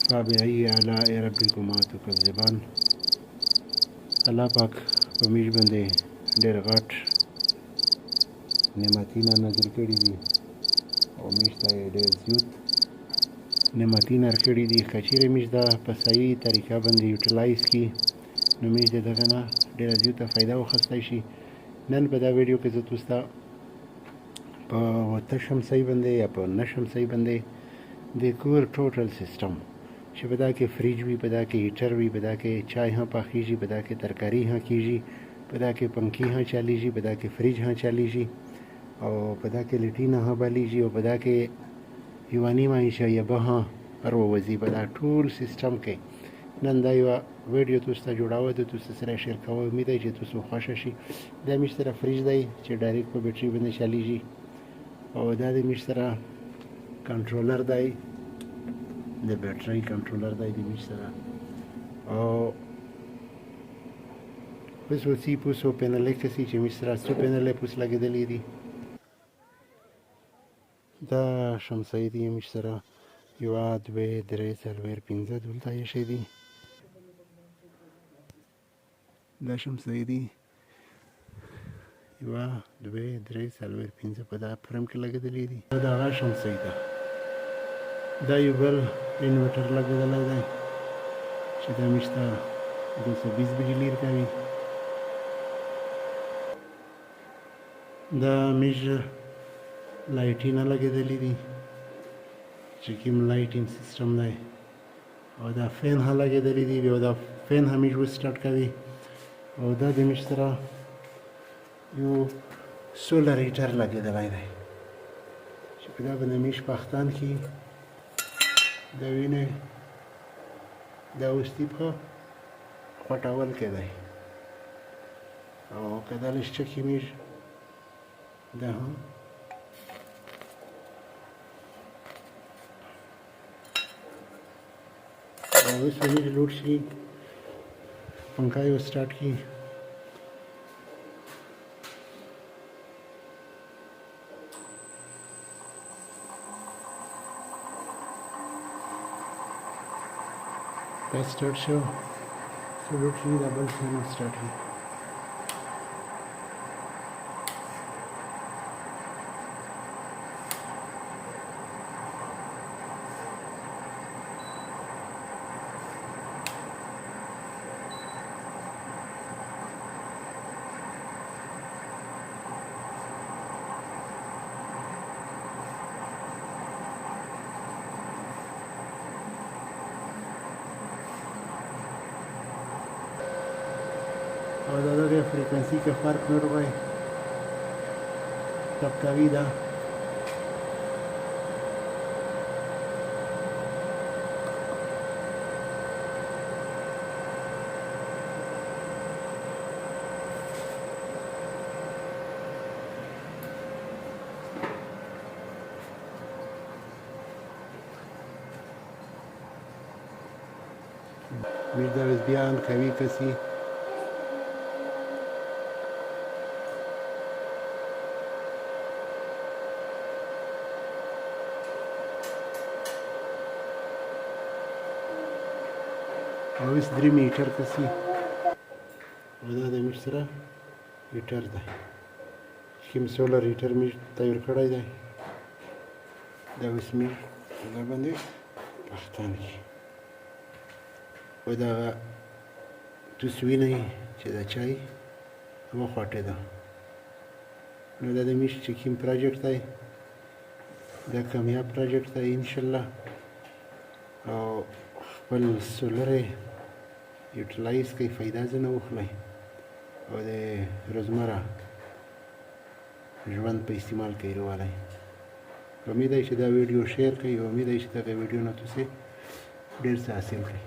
فبأي آلاء ربكما تكذبان. الله پاک په میش باندې ډېر غټ نعمتونه نازل کړي دي او میش ته یې ډېر زیات نعمتونه ورکړي دي. که چیرې میش دا په صحیح طریقه باندې یوټیلایز کړي نو میش د دغه نه ډېره زیاته فایده واخیستی شي. نن په دا ویډیو کې زه تاسو ته په اوته شمسۍ باندې یا په نه شمسۍ باندې د کور ټوټل سیسټم چې په دا کې فریج وي، په دا کې هیټر وي، په دا کې چای هم پخیږي، په دا کې ترکاري هم کیږي، په دا کې پنکې هم چلیږي، په دا کې فریج هم چلیږي او په دا کې لټرینه هم بلیږي او په دا کې یوه نیمه شایبه هم راوځي. په دا ټول سیسټم کې نن دا یوه ویډیو تاسو ته جوړوه، د تاسو سره شیر کوه. امید دی چې تاسو خوښه شي. دا میش سره فریج دی چې ډایرکټ په بیټري باندې چلیږي او دا د میش سره کنټرولر دی، د بیټرۍ کنټرولر دی د میش سره. او اوس وسی پوسو پینلې کسي چې میش سره څو پینلې پوس لګېدلې دي. دا شمسۍ دي میش سره یوه دوې درې څلوېښت پنځه دلته ایښې دي. دا شمسۍ دي یوه دوې درې څلوېښت پنځه په دا فریم کې لګېدلې دي. دا د هغه شمسۍ ده. دا یو بل انورټر لګېدلی دی چې دا میش ته 220 بجلي ورکوي. دا میش لایټونه لګېدلي دي چې کوم لایټینګ سیسټم دی او دا فین هم لګېدلی دي او دا فین هم میش وسټارټ کوي. او دا د میش سره یو سولر هیټر لګېدلی دی چې په دا باندې میش پختان کي. دا وینې دا اوس ټیپ ښه خوټول کې دی او کیدلی شي چې میش دا هم او اوس به میش لوډ شي، پنکه یې سټارټ کړي. دا سټارټ شو، لوډ شي، دا بل فین سټارټ کړي. او د دغې فریکونسي کې فرق نه راغی، طبقوي ده. میش دا اوس بیا ان کوي کسي. او اوس درېیم هیټر کسي او دا د میش سره هیټر دی چې کوم سولر هیټر میش تیار کړی دی. دا اوس میش دا باندې پختان کي او دا تاسو وینئ چې دا چای وخوټېده. نو دا د میش چې کوم پروجیکټ دی دا کامیاب پروجیکټ دی انشاءالله. او خپل سولر یې یوټیلایز کوئ، فایده ځنه واخلئ او د روزمره ژوند په استعمال کې یې راولئ. امید دی چې دا ویډیو شیر کړئ او امید دی چې دغه ویډیو نه تاسې ډېر څه حاصل کړئ.